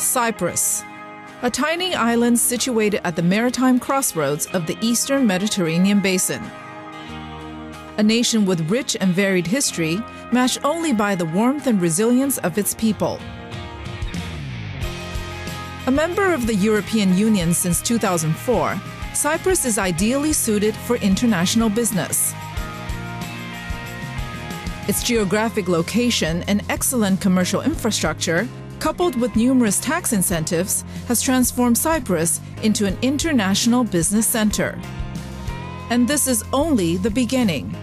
Cyprus, a tiny island situated at the maritime crossroads of the eastern Mediterranean basin. A nation with rich and varied history, matched only by the warmth and resilience of its people. A member of the European Union since 2004, Cyprus is ideally suited for international business. Its geographic location and excellent commercial infrastructure, coupled with numerous tax incentives, has transformed Cyprus into an international business center. And this is only the beginning.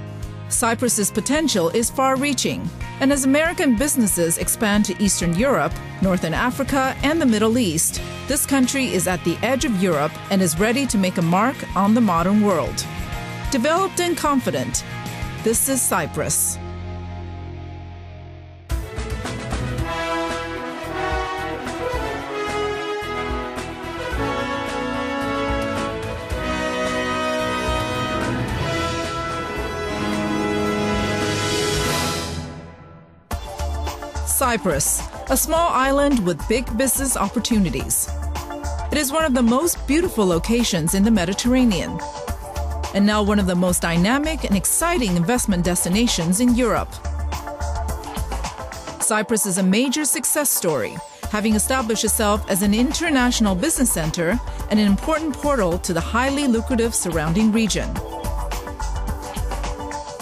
Cyprus's potential is far-reaching, and as American businesses expand to Eastern Europe, Northern Africa, and the Middle East, this country is at the edge of Europe and is ready to make a mark on the modern world. Developed and confident, this is Cyprus. Cyprus, a small island with big business opportunities. It is one of the most beautiful locations in the Mediterranean, and now one of the most dynamic and exciting investment destinations in Europe. Cyprus is a major success story, having established itself as an international business center and an important portal to the highly lucrative surrounding region.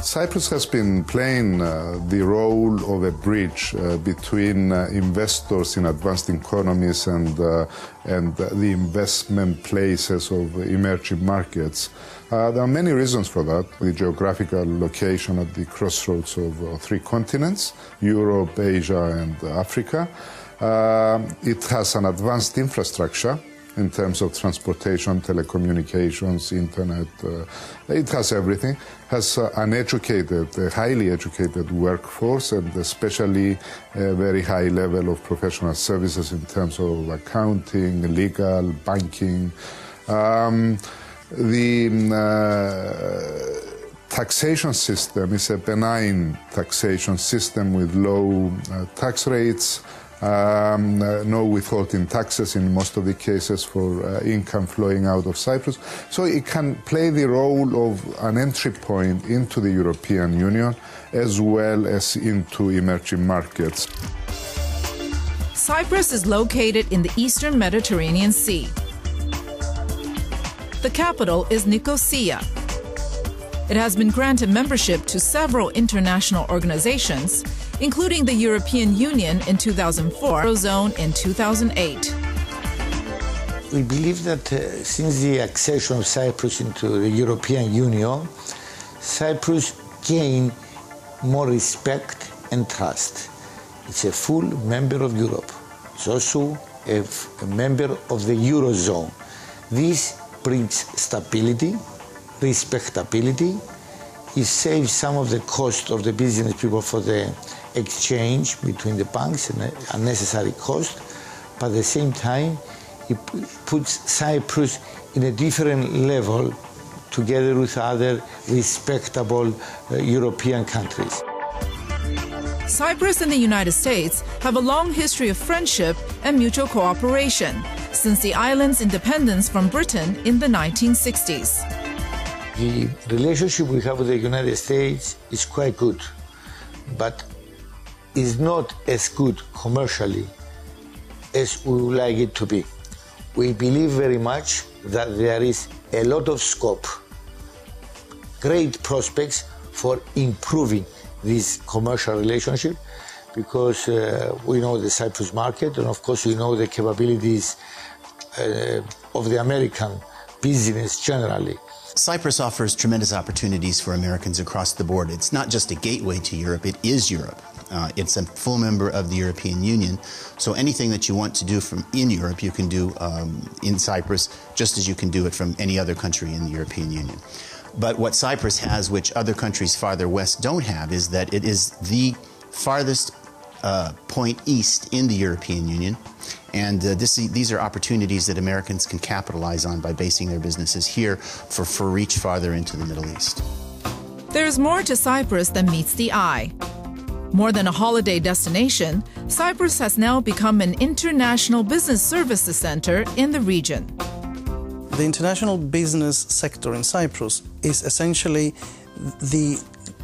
Cyprus has been playing the role of a bridge between investors in advanced economies and the investment places of emerging markets. There are many reasons for that. The geographical location at the crossroads of three continents, Europe, Asia, and Africa. It has an advanced infrastructure in terms of transportation, telecommunications, internet. It has everything. Has an educated, a highly educated workforce, and especially a very high level of professional services in terms of accounting, legal, banking. The taxation system is a benign taxation system with low tax rates. No withholding taxes in most of the cases for income flowing out of Cyprus. So it can play the role of an entry point into the European Union as well as into emerging markets. Cyprus is located in the eastern Mediterranean Sea. The capital is Nicosia. It has been granted membership to several international organizations, including the European Union in 2004, Eurozone in 2008. We believe that since the accession of Cyprus into the European Union, Cyprus gained more respect and trust. It's a full member of Europe. It's also a member of the Eurozone. This brings stability, respectability. It saves some of the cost of the business people for the exchange between the banks and unnecessary cost, but at the same time it puts Cyprus in a different level together with other respectable European countries. Cyprus and the United States have a long history of friendship and mutual cooperation since the island's independence from Britain in the 1960s. The relationship we have with the United States is quite good, but is not as good commercially as we would like it to be. We believe very much that there is a lot of scope, great prospects for improving this commercial relationship, because we know the Cyprus market, and of course we know the capabilities of the American business generally. Cyprus offers tremendous opportunities for Americans across the board. It's not just a gateway to Europe, it is Europe. It's a full member of the European Union, so anything that you want to do from in Europe, you can do in Cyprus, just as you can do it from any other country in the European Union. But what Cyprus has, which other countries farther west don't have, is that it is the farthest point east in the European Union, and these are opportunities that Americans can capitalize on by basing their businesses here for reach farther into the Middle East. There is more to Cyprus than meets the eye. More than a holiday destination, Cyprus has now become an international business services center in the region. The international business sector in Cyprus is essentially the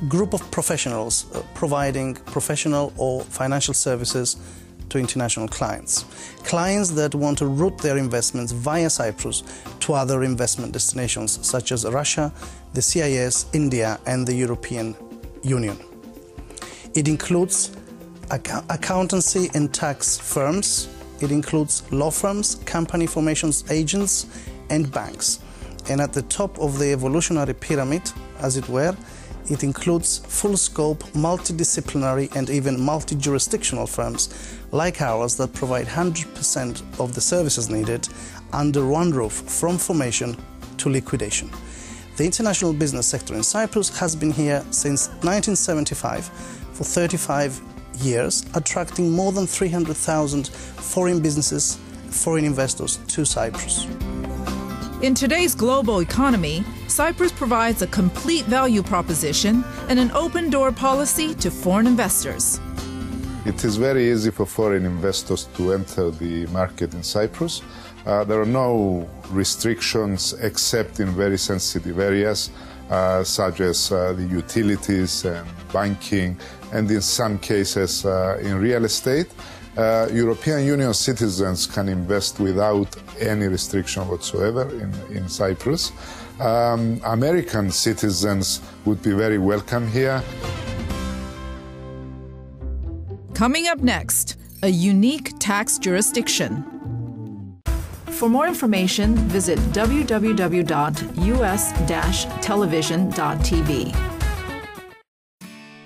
group of professionals providing professional or financial services to international clients. Clients that want to route their investments via Cyprus to other investment destinations such as Russia, the CIS, India and the European Union. It includes accountancy and tax firms. It includes law firms, company formations agents and banks. And at the top of the evolutionary pyramid, as it were, it includes full-scope, multidisciplinary and even multi-jurisdictional firms like ours that provide 100% of the services needed under one roof from formation to liquidation. The international business sector in Cyprus has been here since 1975 for 35 years, attracting more than 300,000 foreign businesses, foreign investors to Cyprus. In today's global economy, Cyprus provides a complete value proposition and an open-door policy to foreign investors. It is very easy for foreign investors to enter the market in Cyprus. There are no restrictions except in very sensitive areas such as the utilities and banking, and in some cases in real estate. European Union citizens can invest without any restriction whatsoever in Cyprus. American citizens would be very welcome here. Coming up next, a unique tax jurisdiction. For more information, visit www.us-television.tv.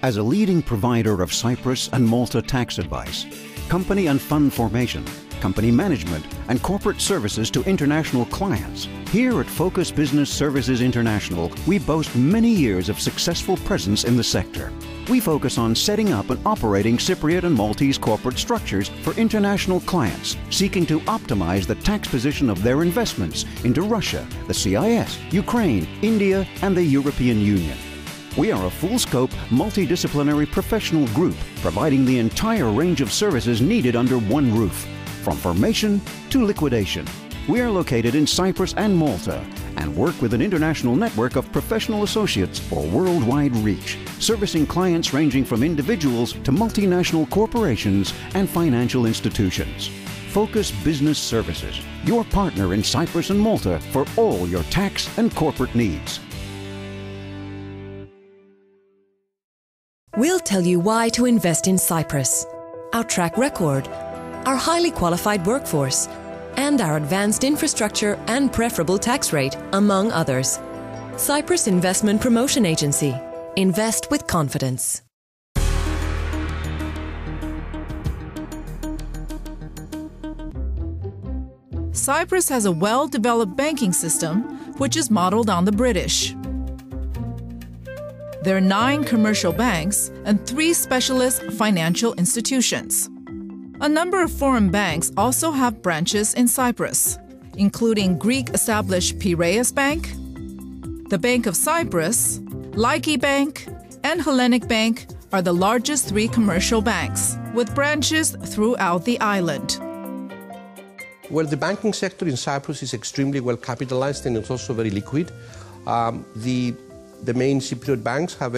As a leading provider of Cyprus and Malta tax advice, company and fund formation, company management, and corporate services to international clients, here at Focus Business Services International, we boast many years of successful presence in the sector. We focus on setting up and operating Cypriot and Maltese corporate structures for international clients seeking to optimize the tax position of their investments into Russia, the CIS, Ukraine, India, and the European Union. We are a full-scope, multidisciplinary professional group providing the entire range of services needed under one roof, from formation to liquidation. We are located in Cyprus and Malta and work with an international network of professional associates for worldwide reach, servicing clients ranging from individuals to multinational corporations and financial institutions. Focus Business Services, your partner in Cyprus and Malta for all your tax and corporate needs. We'll tell you why to invest in Cyprus, our track record, our highly qualified workforce, and our advanced infrastructure and preferable tax rate, among others. Cyprus Investment Promotion Agency. Invest with confidence. Cyprus has a well-developed banking system, which is modeled on the British. There are 9 commercial banks and 3 specialist financial institutions. A number of foreign banks also have branches in Cyprus, including Greek-established Piraeus Bank, the Bank of Cyprus, Laiki Bank, and Hellenic Bank are the largest 3 commercial banks, with branches throughout the island. Well, the banking sector in Cyprus is extremely well capitalized and it's also very liquid. The main Cypriot banks have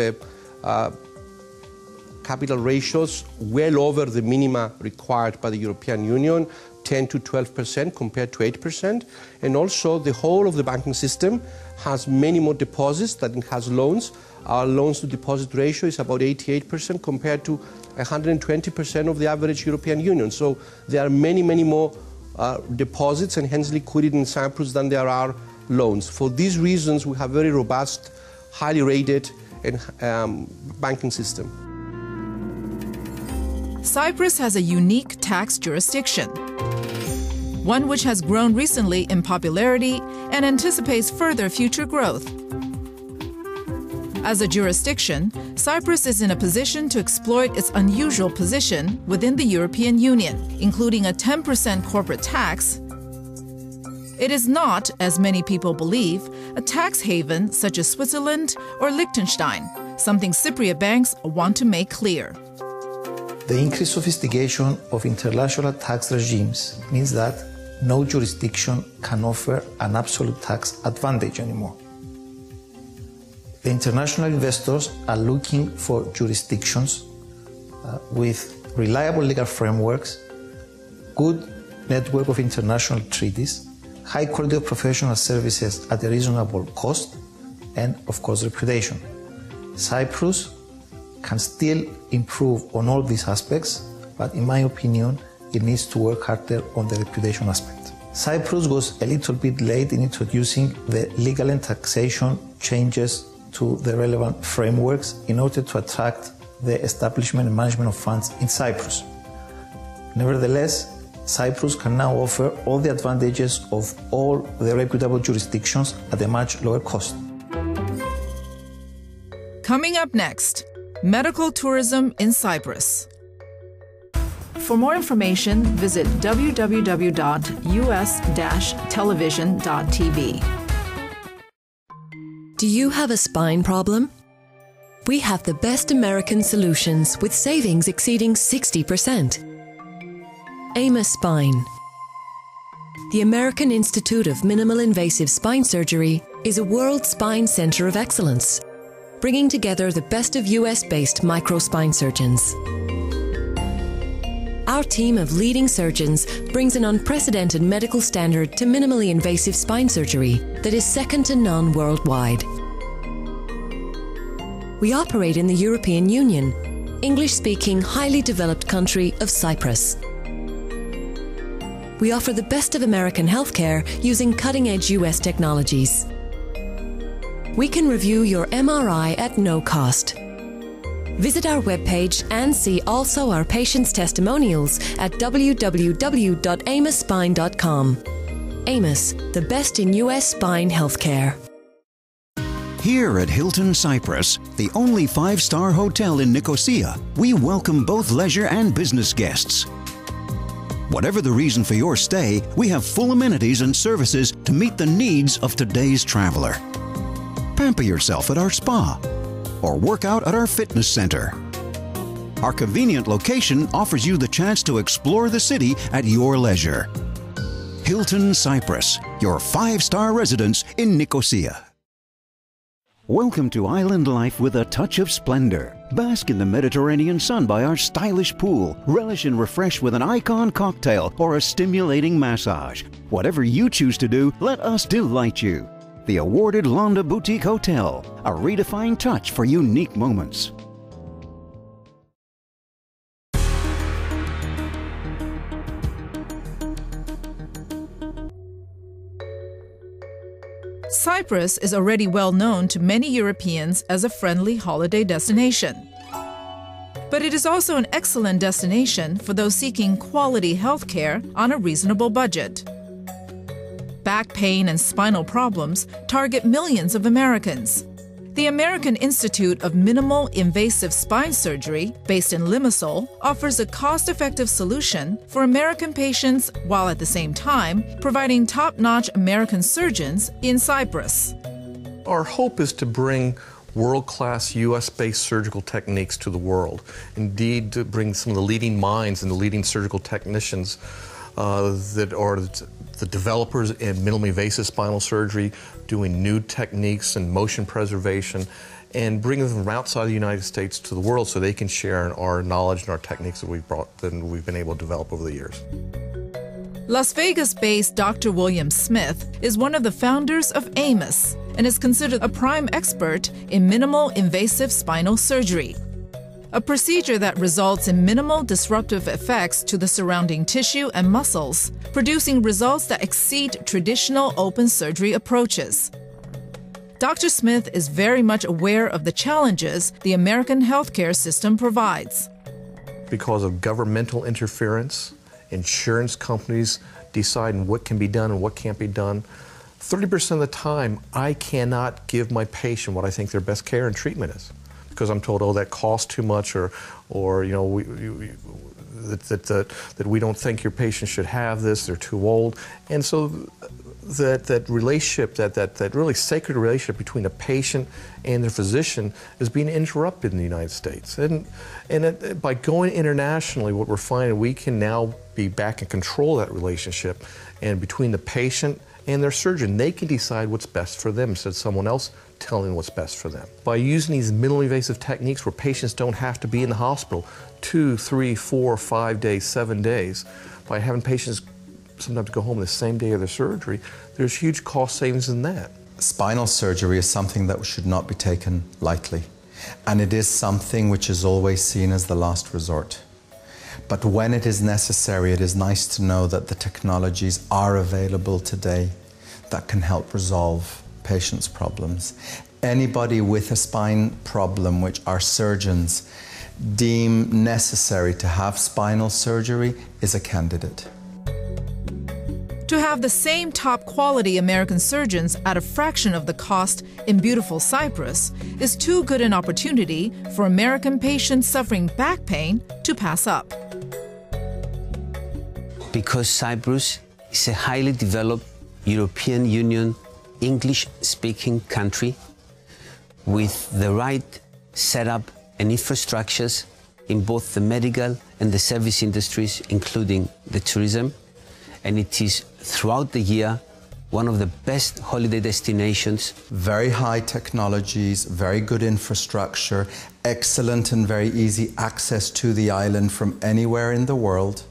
capital ratios well over the minima required by the European Union, 10 to 12% compared to 8%. And also the whole of the banking system has many more deposits than it has loans. Our loans to deposit ratio is about 88% compared to 120% of the average European Union. So there are many, many more deposits and hence liquidity in Cyprus than there are loans. For these reasons, we have very robust, highly rated banking system. Cyprus has a unique tax jurisdiction, one which has grown recently in popularity and anticipates further future growth. As a jurisdiction, Cyprus is in a position to exploit its unusual position within the European Union, including a 10% corporate tax. It is not, as many people believe, a tax haven such as Switzerland or Liechtenstein, something Cypriot banks want to make clear. The increased sophistication of international tax regimes means that no jurisdiction can offer an absolute tax advantage anymore. The international investors are looking for jurisdictions with reliable legal frameworks, good network of international treaties, high quality of professional services at a reasonable cost, and of course reputation. Cyprus can still improve on all these aspects, but in my opinion, it needs to work harder on the reputation aspect. Cyprus was a little bit late in introducing the legal and taxation changes to the relevant frameworks in order to attract the establishment and management of funds in Cyprus. Nevertheless, Cyprus can now offer all the advantages of all the reputable jurisdictions at a much lower cost. Coming up next, medical tourism in Cyprus. For more information, visit www.us-television.tv. Do you have a spine problem? We have the best American solutions with savings exceeding 60%. Amos Spine. The American Institute of Minimal Invasive Spine Surgery is a world spine center of excellence, bringing together the best of US-based microspine surgeons. Our team of leading surgeons brings an unprecedented medical standard to minimally invasive spine surgery that is second to none worldwide. We operate in the European Union, English-speaking, highly developed country of Cyprus. We offer the best of American healthcare using cutting-edge US technologies. We can review your MRI at no cost. Visit our webpage and see also our patients' testimonials at www.amosspine.com. Amos, the best in US spine healthcare. Here at Hilton Cyprus, the only five-star hotel in Nicosia, we welcome both leisure and business guests. Whatever the reason for your stay, we have full amenities and services to meet the needs of today's traveler. Pamper yourself at our spa or work out at our fitness center. Our convenient location offers you the chance to explore the city at your leisure. Hilton Cyprus, your five-star residence in Nicosia. Welcome to island life with a touch of splendor. Bask in the Mediterranean sun by our stylish pool. Relish and refresh with an icon cocktail or a stimulating massage. Whatever you choose to do, let us delight you. The awarded Londa Boutique Hotel, a redefined touch for unique moments. Cyprus is already well known to many Europeans as a friendly holiday destination. But it is also an excellent destination for those seeking quality healthcare on a reasonable budget. Back pain and spinal problems target millions of Americans. The American Institute of Minimal Invasive Spine Surgery, based in Limassol, offers a cost-effective solution for American patients while at the same time providing top-notch American surgeons in Cyprus. Our hope is to bring world-class US-based surgical techniques to the world. Indeed, to bring some of the leading minds and the leading surgical technicians that are the developers in minimally invasive spinal surgery, doing new techniques and motion preservation, and bringing them from outside the United States to the world so they can share our knowledge and our techniques that we've been able to develop over the years. Las Vegas-based Dr. William Smith is one of the founders of Amos and is considered a prime expert in minimal invasive spinal surgery, a procedure that results in minimal disruptive effects to the surrounding tissue and muscles, producing results that exceed traditional open surgery approaches. Dr. Smith is very much aware of the challenges the American healthcare system provides. Because of governmental interference, insurance companies deciding what can be done and what can't be done, 30% of the time, I cannot give my patient what I think their best care and treatment is. Because I'm told, oh, that costs too much, or you know, that we don't think your patient should have this, they're too old. And so that relationship, that really sacred relationship between a patient and their physician is being interrupted in the United States. And by going internationally, what we're finding, we can now be back in control of that relationship, and between the patient and their surgeon, they can decide what's best for them instead of someone else telling what's best for them. By using these minimally invasive techniques where patients don't have to be in the hospital 2, 3, 4, 5 days, 7 days, by having patients sometimes go home the same day of their surgery, there's huge cost savings in that. Spinal surgery is something that should not be taken lightly, and it is something which is always seen as the last resort. But when it is necessary, it is nice to know that the technologies are available today that can help resolve patients' problems. Anybody with a spine problem which our surgeons deem necessary to have spinal surgery is a candidate. To have the same top quality American surgeons at a fraction of the cost in beautiful Cyprus is too good an opportunity for American patients suffering back pain to pass up. Because Cyprus is a highly developed European Union English-speaking country with the right setup and infrastructures in both the medical and the service industries, including the tourism, and it is throughout the year one of the best holiday destinations. Very high technologies, very good infrastructure, excellent and very easy access to the island from anywhere in the world,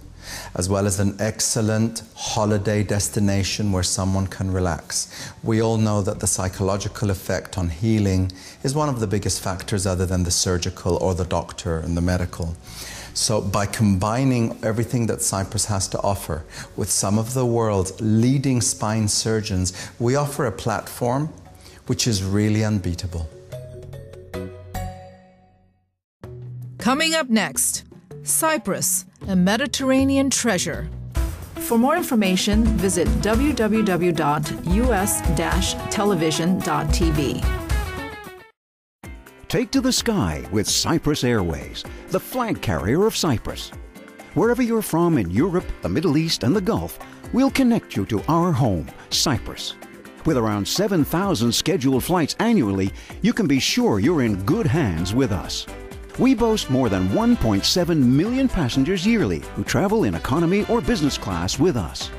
as well as an excellent holiday destination where someone can relax. We all know that the psychological effect on healing is one of the biggest factors other than the surgical or the doctor and the medical. So by combining everything that Cyprus has to offer with some of the world's leading spine surgeons, we offer a platform which is really unbeatable. Coming up next, Cyprus, a Mediterranean treasure. For more information, visit www.us-television.tv. Take to the sky with Cyprus Airways, the flag carrier of Cyprus. Wherever you're from in Europe, the Middle East, and the Gulf, we'll connect you to our home, Cyprus. With around 7,000 scheduled flights annually, you can be sure you're in good hands with us. We boast more than 1.7 million passengers yearly who travel in economy or business class with us.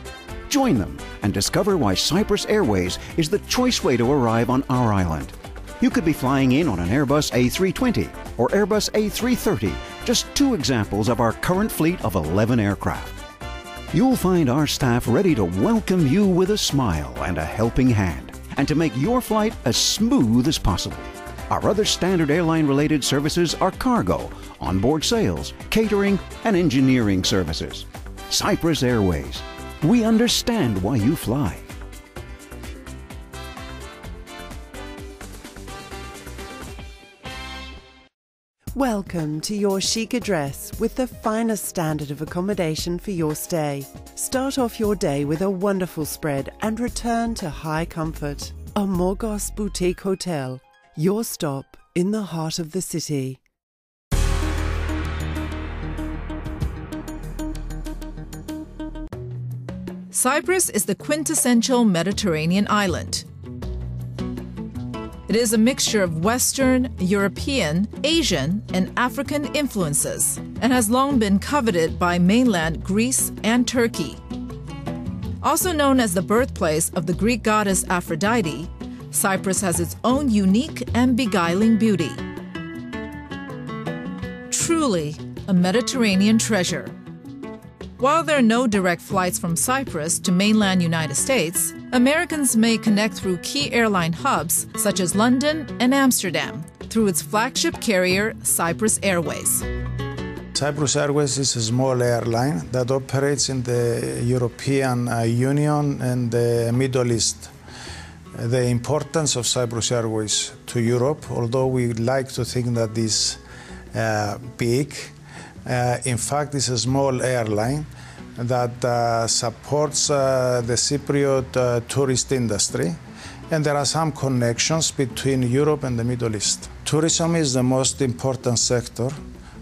Join them and discover why Cyprus Airways is the choice way to arrive on our island. You could be flying in on an Airbus A320 or Airbus A330, just two examples of our current fleet of 11 aircraft. You'll find our staff ready to welcome you with a smile and a helping hand, and to make your flight as smooth as possible. Our other standard airline-related services are cargo, onboard sales, catering, and engineering services. Cyprus Airways. We understand why you fly. Welcome to your chic address with the finest standard of accommodation for your stay. Start off your day with a wonderful spread and return to high comfort. Amorgos Boutique Hotel, your stop in the heart of the city. Cyprus is the quintessential Mediterranean island. It is a mixture of Western, European, Asian, and African influences, and has long been coveted by mainland Greece and Turkey. Also known as the birthplace of the Greek goddess Aphrodite, Cyprus has its own unique and beguiling beauty. Truly a Mediterranean treasure. While there are no direct flights from Cyprus to mainland United States, Americans may connect through key airline hubs such as London and Amsterdam through its flagship carrier, Cyprus Airways. Cyprus Airways is a small airline that operates in the European Union and the Middle East. The importance of Cyprus Airways to Europe, although we like to think that it's big, in fact, it's a small airline that supports the Cypriot tourist industry, and there are some connections between Europe and the Middle East. Tourism is the most important sector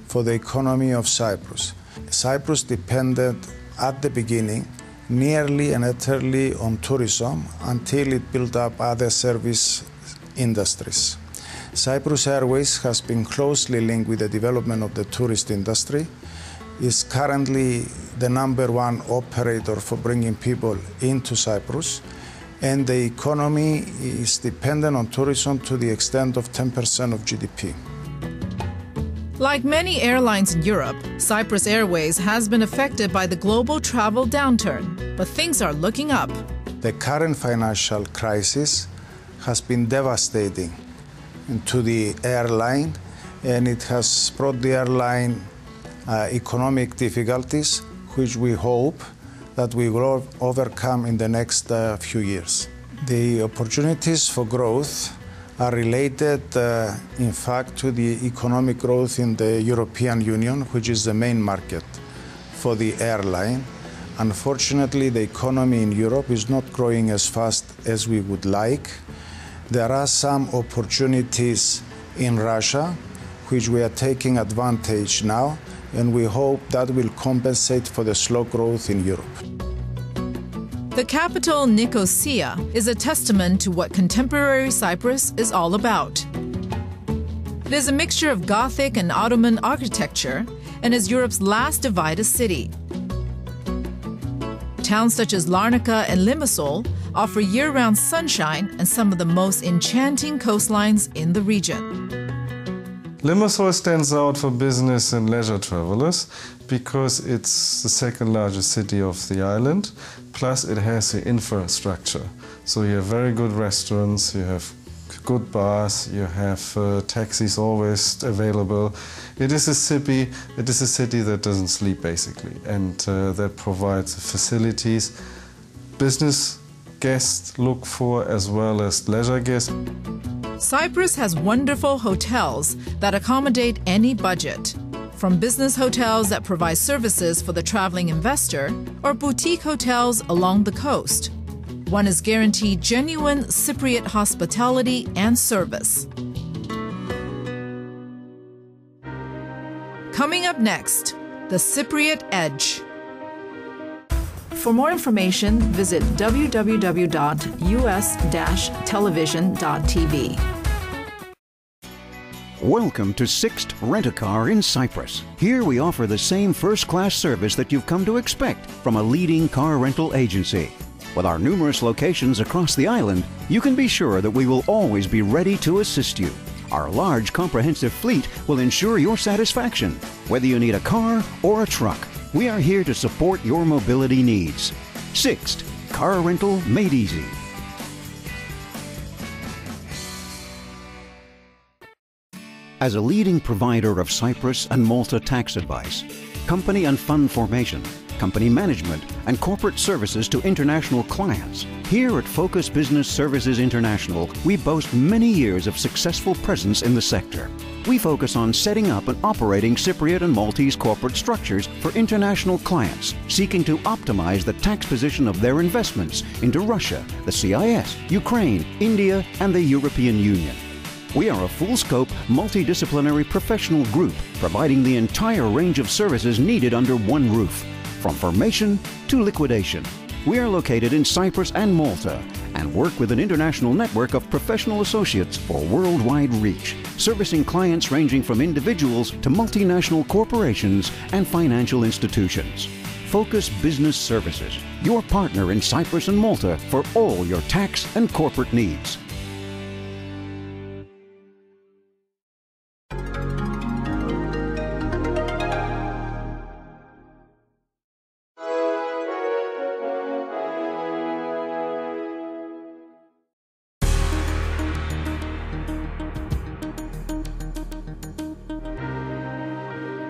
for the economy of Cyprus. Cyprus depended at the beginning nearly and utterly on tourism until it built up other service industries. Cyprus Airways has been closely linked with the development of the tourist industry, is currently the #1 operator for bringing people into Cyprus, and the economy is dependent on tourism to the extent of 10% of GDP. Like many airlines in Europe, Cyprus Airways has been affected by the global travel downturn, but things are looking up. The current financial crisis has been devastating to the airline, and it has brought the airline economic difficulties, which we hope that we will overcome in the next few years. The opportunities for growth are related, in fact, to the economic growth in the European Union, which is the main market for the airline. Unfortunately, the economy in Europe is not growing as fast as we would like. There are some opportunities in Russia, which we are taking advantage now, and we hope that will compensate for the slow growth in Europe. The capital, Nicosia, is a testament to what contemporary Cyprus is all about. It is a mixture of Gothic and Ottoman architecture and is Europe's last divided city. Towns such as Larnaca and Limassol offer year-round sunshine and some of the most enchanting coastlines in the region. Limassol stands out for business and leisure travelers because it's the second largest city of the island, plus it has the infrastructure. So you have very good restaurants, you have good bars, you have taxis always available. It is a city that doesn't sleep basically, and that provides facilities business guests look for as well as leisure guests. Cyprus has wonderful hotels that accommodate any budget, from business hotels that provide services for the traveling investor or boutique hotels along the coast. One is guaranteed genuine Cypriot hospitality and service. Coming up next, the Cypriot Edge. For more information, visit www.us-television.tv. Welcome to Sixt Rent-A-Car in Cyprus. Here we offer the same first-class service that you've come to expect from a leading car rental agency. With our numerous locations across the island, you can be sure that we will always be ready to assist you. Our large comprehensive fleet will ensure your satisfaction, whether you need a car or a truck. We are here to support your mobility needs. Sixt, car rental made easy. As a leading provider of Cyprus and Malta tax advice, company and fund formation, company management, and corporate services to international clients, here at Focus Business Services International, we boast many years of successful presence in the sector. We focus on setting up and operating Cypriot and Maltese corporate structures for international clients seeking to optimize the tax position of their investments into Russia, the CIS, Ukraine, India, and the European Union. We are a full-scope, multidisciplinary professional group providing the entire range of services needed under one roof, from formation to liquidation. We are located in Cyprus and Malta and work with an international network of professional associates for worldwide reach, servicing clients ranging from individuals to multinational corporations and financial institutions. Focus Business Services, your partner in Cyprus and Malta for all your tax and corporate needs.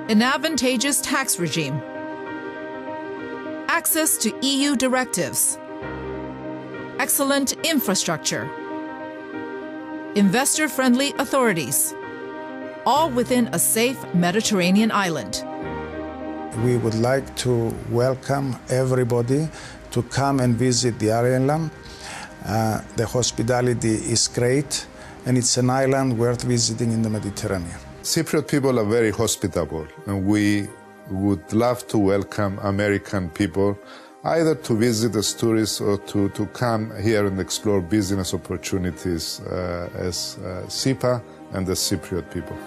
An advantageous tax regime, access to EU directives, excellent infrastructure, investor-friendly authorities, all within a safe Mediterranean island. We would like to welcome everybody to come and visit the island. The hospitality is great, and it's an island worth visiting in the Mediterranean. Cypriot people are very hospitable, and we would love to welcome American people either to visit as tourists or to come here and explore business opportunities as SIPA and as Cypriot people.